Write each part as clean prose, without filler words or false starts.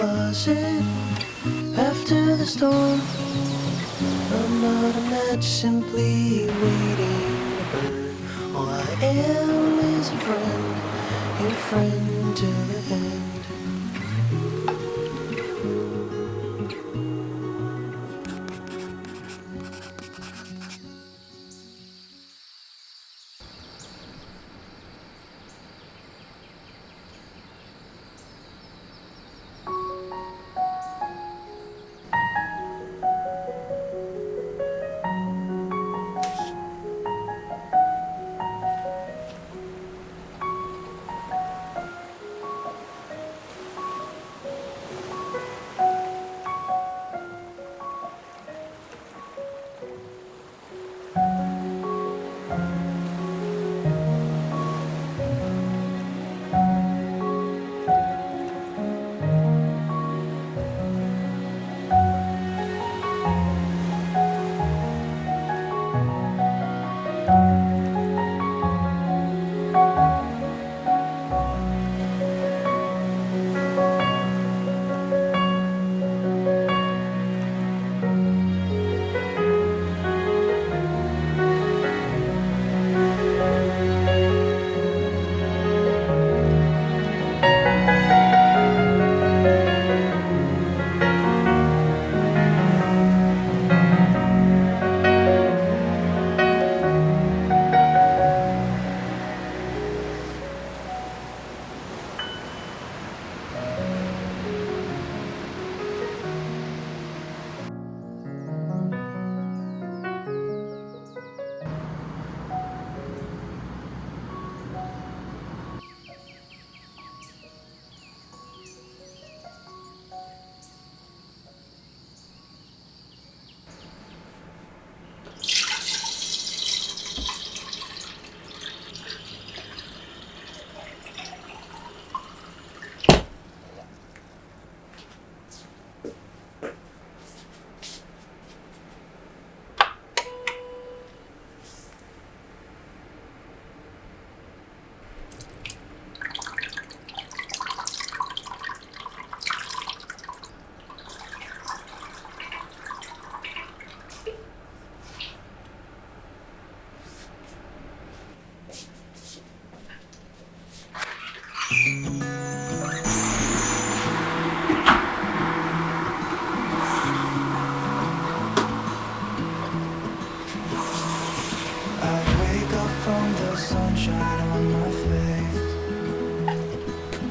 was it? After the storm, I'm not a match, simply waiting to burn. All I am is a friend, your friend to the end.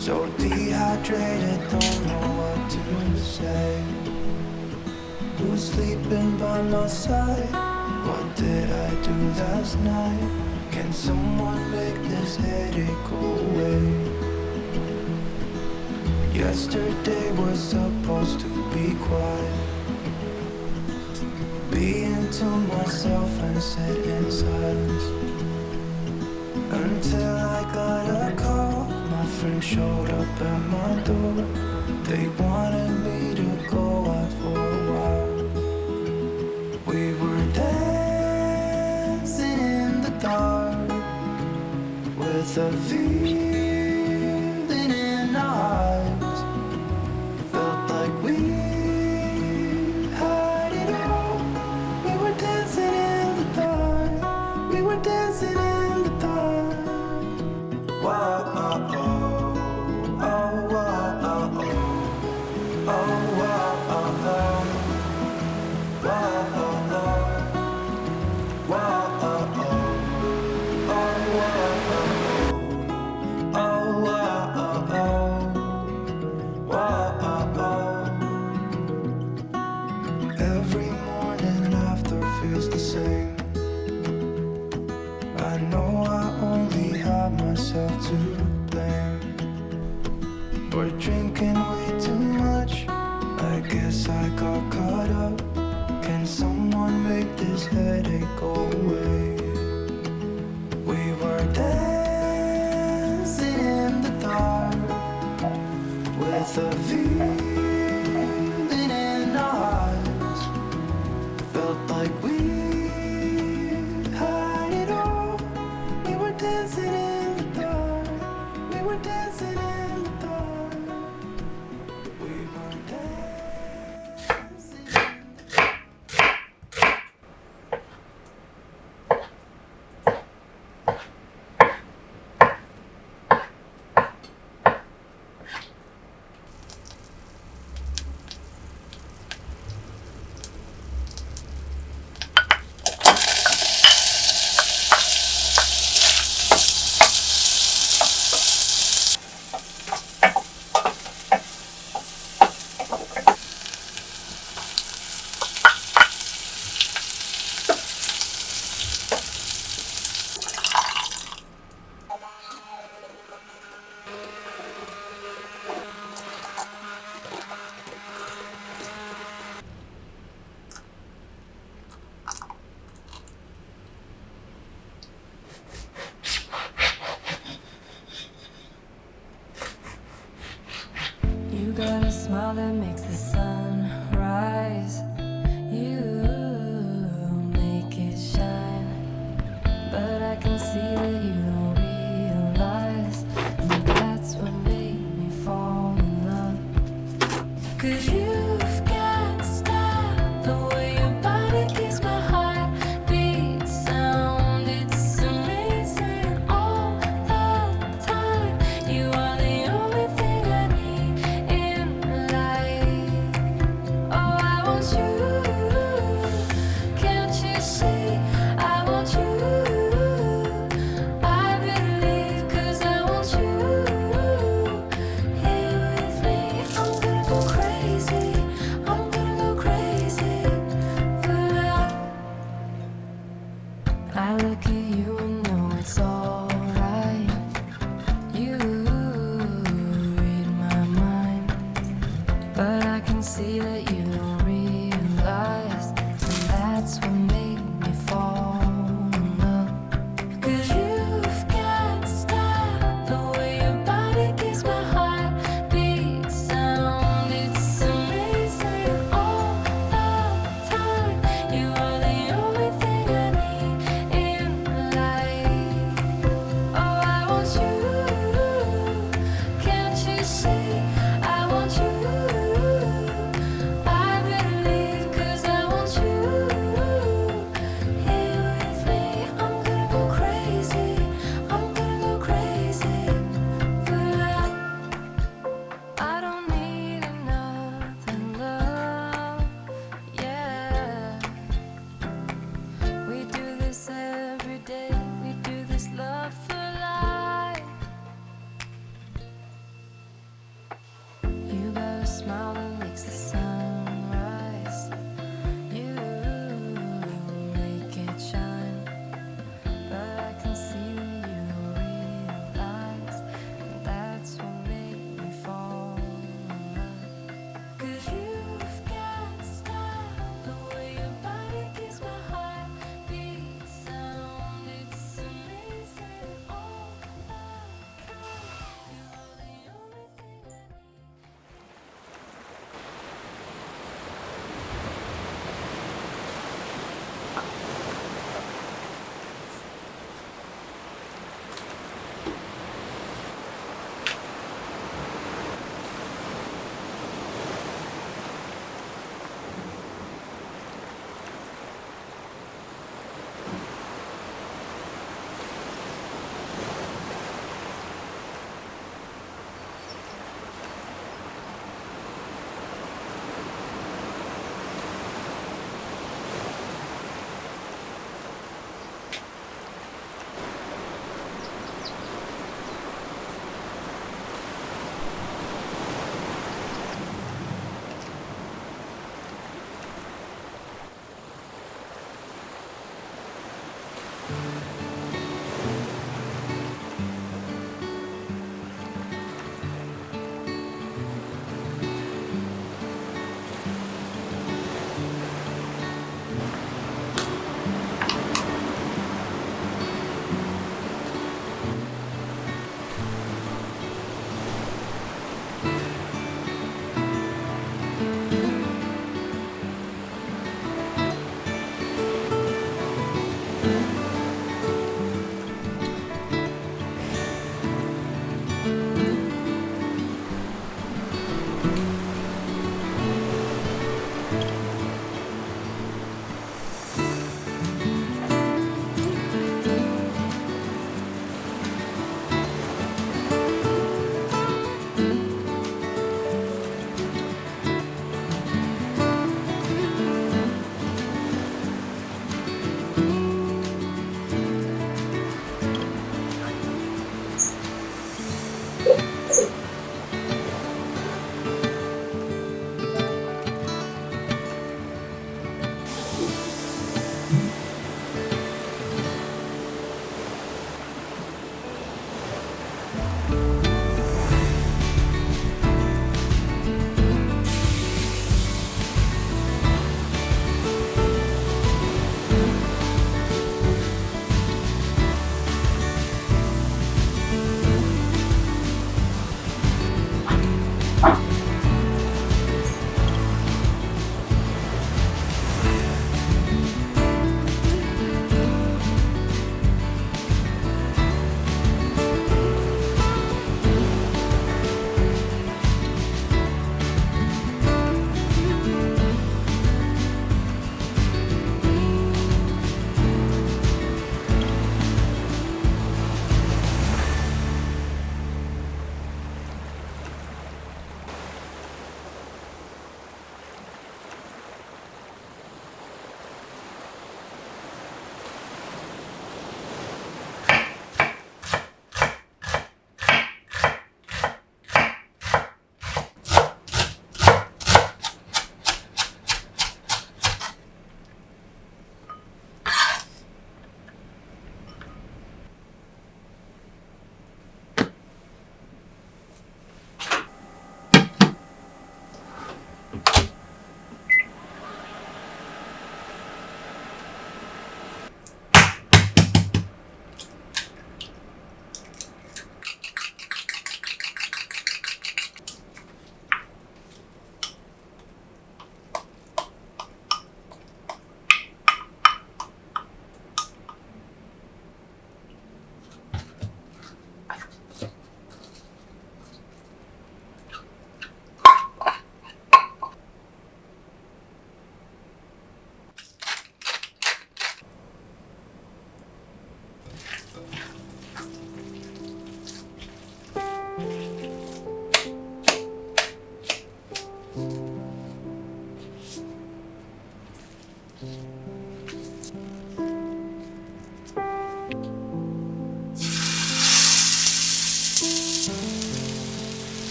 So dehydrated, don't know what to say. Who's sleeping by my side? What did I do last night? Can someone make this headache go away? Yesterday was supposed to be quiet. Being to myself and sit in silence. Until I got a call, my friend showed up at my door. They wanted me to go out for a while. We were dancing in the dark with a feeling in our eyes. Felt like we had it all. We were dancing in the dark. We were dancing in the dark. Whoa, oh, oh, oh, oh, oh, oh. Oh, oh, oh, oh. Whoa, oh, oh. Whoa, oh, oh. Oh, oh, oh. Oh, oh, oh. Whoa, oh, oh. Every morning after feels the same. I know I only have myself to blame. For drinking way too much, I guess I got caught up. Can someone make this headache go away? We were dancing in the dark with a feeling in our eyes. Felt like we had it all. We were dancing in the dark. We were dancing in the dark. We were star that makes the sun rise. You make it shine, but I can see that you don't realize, and that's what made me fall in love. 'Cause you've got style, the way your body keeps my heart beat sound. It's amazing all the time. You are the only thing I need in life. Oh, I want you. Can't you see? I want you. I believe 'cause I want you here with me. I'm gonna go crazy.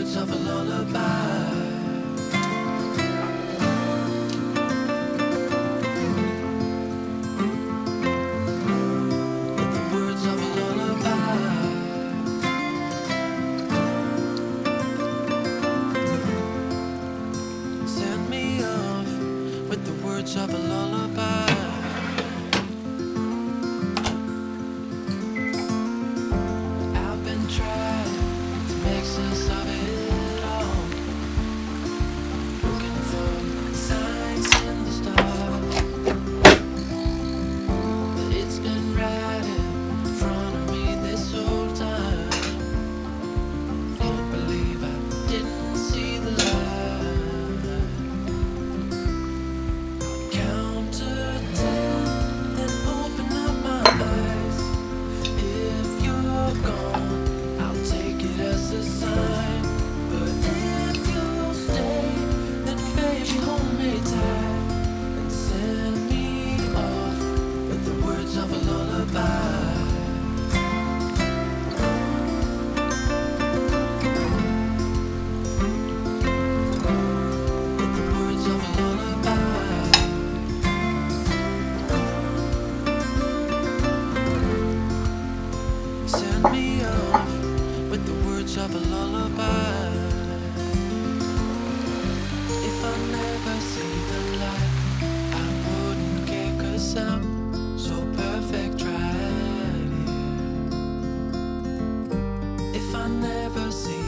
words of a lullaby. Of a lullaby. I've been trying to make sense of it all, looking for signs in the stars, but it's been right in front of me this whole time. Can't believe I didn't see the light. Me off with the words of a lullaby. If I never see the light, I wouldn't care, 'cause I'm so perfect right here. If I never see